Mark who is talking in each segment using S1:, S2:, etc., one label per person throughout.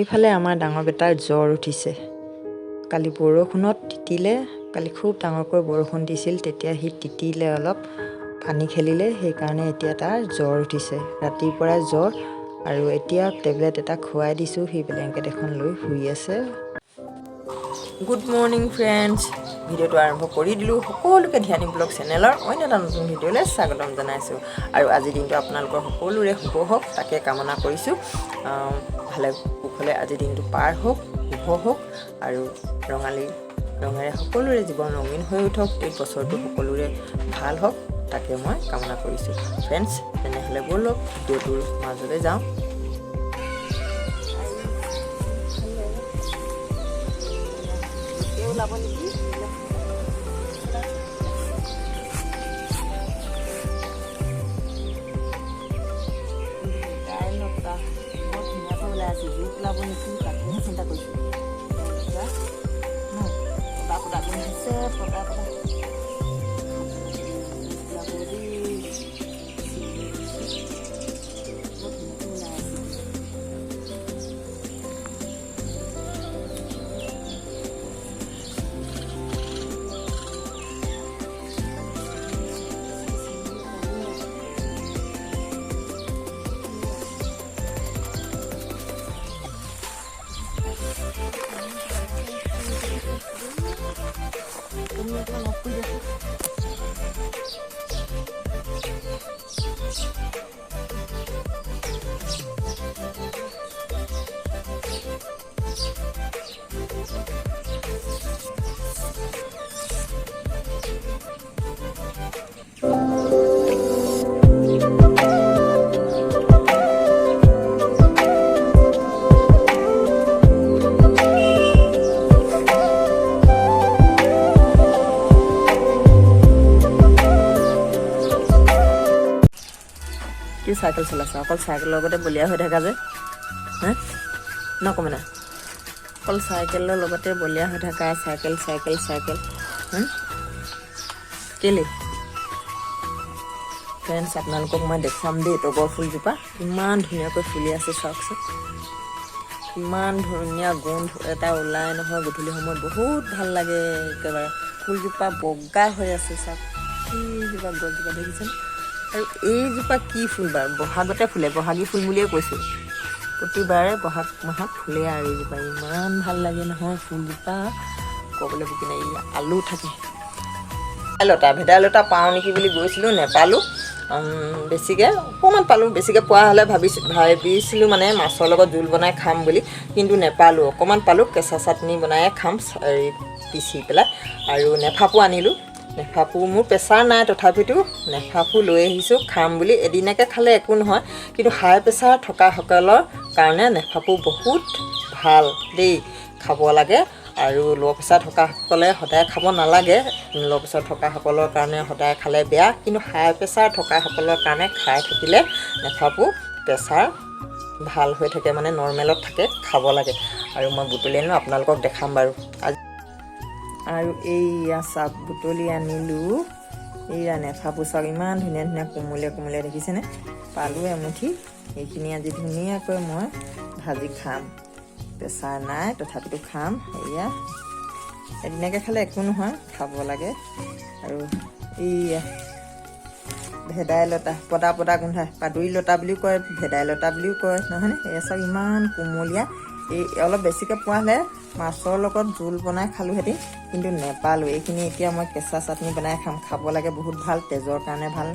S1: এইফালে আমাৰ ডাঙৰ বেটাৰ জ্বৰ উঠিছে। কালি বৰষুণত তিতিলে, কালি খুব ডাঙৰকৈ বৰষুণ দিছিল, তেতিয়া সি তিতিলে, অলপ পানী খেলিলে, সেইকাৰণে এতিয়া তাৰ জ্বৰ উঠিছে। ৰাতিপুৱাই জ্বৰ, আৰু এতিয়া টেবলেট এটা খুৱাই দিছোঁ, সি ব্লেংকেট এখন লৈ শুই আছে। গুড মৰ্ণিং ফ্ৰেণ্ডছ, ভিডিঅ'টো আৰম্ভ কৰি দিলোঁ। সকলোকে ধ্যানী ব্লগ চেনেলৰ অন্য এটা নতুন ভিডিঅ'লৈ স্বাগতম জনাইছোঁ। আৰু আজিৰ দিনটো আপোনালোকৰ সকলোৰে শুভ হওক, তাকে কামনা কৰিছোঁ। ভালে কুশলে আজিৰ দিনটো পাৰ হওক, শুভ হওক, আৰু ৰঙেৰে সকলোৰে জীৱন ৰঙীন হৈ উঠক। এই বছৰটো সকলোৰে ভাল হওক, তাকে মই কামনা কৰিছোঁ। ফ্ৰেণ্ডছ, তেনেহ'লে ব'লক ভিডিঅ'টোৰ মাজলৈ যাওঁ। ওলাব নেকি? ধুনীয়াকৈ ওলাই আছে, জোক ওলাব নেকি তাকেহে চিন্তা কৰিছোঁ। পতা পতা গোন্ধাইছে, পতা পতা কি চাইকেল চলাইছে? অকল চাইকেলৰ লগতে বলিয়া হৈ থকা যে, নকমে না, অকল চাইকেলৰ লগতে বলিয়া হৈ থকা, চাইকেল চাইকেল চাইকেল, কেলে? ফ্ৰেণ্ডছ, আপোনালোকক মই দেখুৱাম দেই তগৰ ফুলজোপা, ইমান ধুনীয়াকৈ ফুলি আছে, চাওকচোন। ইমান ধুনীয়া গোন্ধ এটা ওলাই নহয় গধূলি সময়ত, বহুত ভাল লাগে একেবাৰে। ফুলজোপা বগা হৈ আছে, চাওক। এইজোপা গছজোপা দেখিছেনে? আৰু এইজোপা কি ফুল বাৰু? বহাগতে ফুলে, বহাগী ফুল বুলিয়ে কৈছোঁ। প্ৰতিবাৰে বহাগ মাহত ফুলে, আৰু এইজোপা ইমান ভাল লাগে নহয় ফুলজোপা, ক'বলৈ বুকি নাই। আলু থাকে, ভেদাইলতা পাওঁ নেকি বুলি গৈছিলোঁ, নেপালোঁ। বেছিকৈ অকণমান পালোঁ, বেছিকৈ পোৱা হ'লে ভাবিছিলোঁ মানে মাছৰ লগত জোল বনাই খাম বুলি, কিন্তু নেপালোঁ। অকণমান পালোঁ, কেঁচা চাটনি বনাই খাম পিচি পেলাই। আৰু নেফাফু আনিলোঁ, নেফাফু মোৰ প্ৰেছাৰ নাই, তথাপিতো নেফাফু লৈ আহিছোঁ খাম বুলি। এদিনাকৈ খালে একো নহয়, কিন্তু হাই প্ৰেছাৰ থকাসকলৰ কাৰণে নেফাফু বহুত ভাল দেই, খাব লাগে। আৰু ল' প্ৰেছাৰ থকাসকলে সদায় খাব নালাগে, ল' প্ৰেছাৰ থকাসকলৰ কাৰণে সদায় খালে বেয়া, কিন্তু হাই প্ৰেছাৰ থকাসকলৰ কাৰণে খাই থাকিলে নেফাফু প্ৰেছাৰ ভাল হৈ থাকে, মানে নৰ্মেলত থাকে, খাব লাগে। আৰু মই বুটলি আনিলোঁ, আপোনালোকক দেখাম বাৰু আজি। আৰু এইয়া চাওক, বুটলি আনিলোঁ, এইয়া নেফাফু চাওক, ইমান ধুনীয়া ধুনীয়া কোমলীয়া কোমলীয়া দেখিছেনে? পালোঁ এমুঠি, এইখিনি আজি ধুনীয়াকৈ মই ভাজি খাম। প্ৰেছাৰ নাই, তথাপিতো খাম। এয়া এদিনাকৈ খালে একো নহয়, খাব লাগে। আৰু এইয়া ভেদাইলতা, পদা পদা গোন্ধাই, পাদুৰি লতা বুলিও কয়, ভেদাইলতা বুলিও কয়, নহয়নে? এয়া চাওক, ইমান কোমলীয়া। এই অলপ বেছিকৈ পোৱা হ'লে মাছৰ লগত জোল বনাই খালোঁহেঁতেন, কিন্তু নেপালোঁ। এইখিনি এতিয়া মই কেঁচা চাটনি বনাই খাম, খাব লাগে, বহুত ভাল, তেজৰ কাৰণে ভাল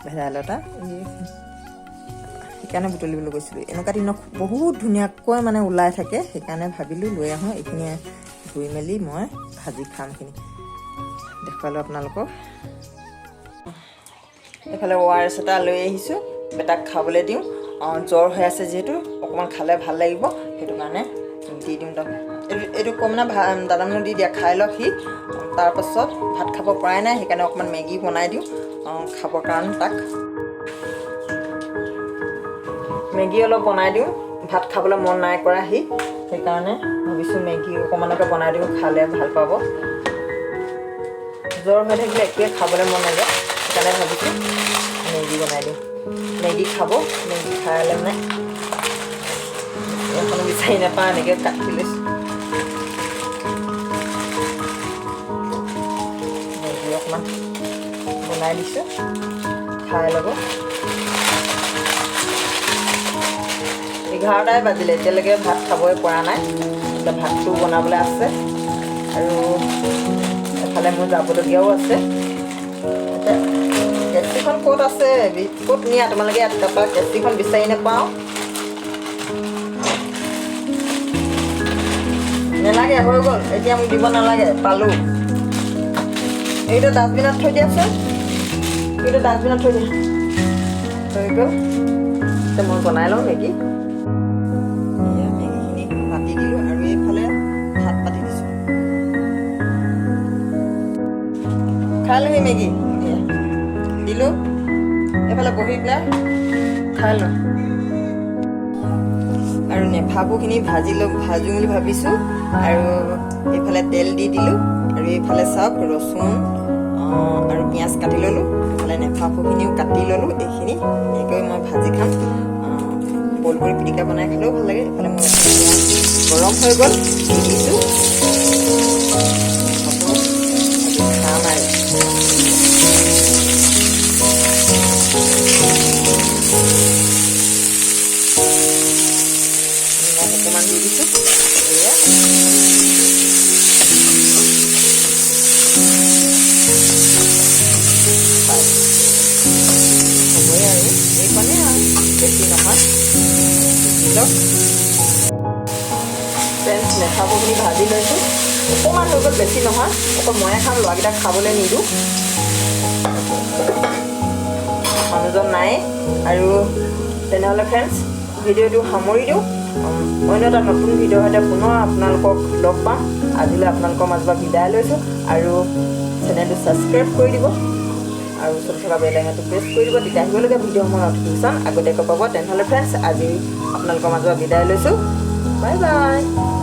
S1: ভেদাইলতা। সেইকাৰণে বুটলিবলৈ গৈছিলোঁ। এনেকুৱা দিনত বহুত ধুনীয়াকৈ মানে ওলাই থাকে, সেইকাৰণে ভাবিলোঁ লৈ আহোঁ। এইখিনি ধুই মেলি মই ভাজি খাম, এইখিনি দেখুৱালোঁ আপোনালোকক। এইফালে ORS এটা লৈ আহিছোঁ, বেটাক খাবলৈ দিওঁ। জ্বৰ হৈ আছে যিহেতু, অকণমান খালে ভাল লাগিব, সেইটো কাৰণে দি দিওঁ। এইটো কম না, দাদামনো দি দিয়া, খাই লওক সি। তাৰপাছত ভাত খাব পৰাই নাই, সেইকাৰণে অকণমান মেগী বনাই দিওঁ খাবৰ কাৰণে তাক। মেগী অলপ বনাই দিওঁ, ভাত খাবলৈ মন নাই কৰা সি, সেইকাৰণে ভাবিছোঁ মেগী অকণমানকে বনাই দিওঁ, খালে ভাল পাব। জ্বৰ হৈ থাকিলে একোৱে খাবলৈ মন নাযায়, সেইকাৰণে ভাবিছোঁ মেগী বনাই দিওঁ। মেগী খাব, মেগী খালে মানে এখন বিচাৰি নাপাওঁ এনেকৈ কাটি লৈছোঁ অকণমান বনাই দিছোঁ খাই ল'ব 11টাই বাজিলে এতিয়ালৈকে ভাত খাবই পৰা নাই এতিয়া ভাতটো বনাবলৈ আছে আৰু এফালে মোৰ যাবলগীয়াও আছে এতিয়া কেঁচিখন ক'ত আছে ক'ত নিয়া তোমালোকে ইয়াত তাৰপৰা কেঁচিখন বিচাৰি নাপাওঁ নেলাগে হৈ গ'ল এতিয়া মোক দিব নালাগে পালোঁ এইটো ডাষ্টবিনত থৈ দিয়াচোন এইটো ডাষ্টবিনত থৈ দিয়া হৈ গ'ল এতিয়া মই বনাই লওঁ মেগী মেগীখিনি পাতি দিলোঁ আৰু এইফালে ভাত পাতি দিছোঁ খাই লওঁ মেগী দিলোঁ এইফালে বহি পেলাই খাই লওঁ আৰু নেফাফুখিনি ভাজোঁ বুলি ভাবিছোঁ আৰু এইফালে তেল দি দিলোঁ আৰু এইফালে চাওক ৰচুন আৰু পিঁয়াজ কাটি ল'লোঁ এইফালে নেফাফুখিনিও কাটি ল'লোঁ এইখিনি এনেকৈ মই ভাজি খাম বইল কৰি পিটিকা বনাই খালেও ভাল লাগে এইফালে মই গৰম হৈ গ'ল দি দিছোঁ খাম আৰু অকণমান দি দিছোঁ এয়া হ'বই আৰু এইকণে আৰু বেছি নহয় লওক ফ্ৰেণ্ডছ নেখাবখিনি ভাজি লৈছোঁ অকণমান হৈ গ'ল বেছি নহয় অকল ময়ে খাম ল'ৰাকেইটাক খাবলৈ নিদিওঁ মানুহজন নাই আৰু তেনেহ'লে ফ্ৰেণ্ডছ ভিডিঅ'টো সামৰি দিওঁ অন্য এটা নতুন ভিডিঅ'ৰ সৈতে পুনৰ আপোনালোকক লগ পাম আজিলৈ আপোনালোকৰ মাজৰ পৰা বিদায় লৈছোঁ আৰু চেনেলটো ছাবস্ক্ৰাইব কৰি দিব আৰু ওচৰত থকা বেল আইকনটো প্ৰেছ কৰি দিব তেতিয়া আহিবলগীয়া ভিডিঅ'সমূহৰ ন'টিফিকেশ্যন আগতীয়াকৈ পাব তেনেহ'লে ফ্ৰেণ্ডছ আজি আপোনালোকৰ মাজৰ পৰা বিদায় লৈছোঁ বাই বাই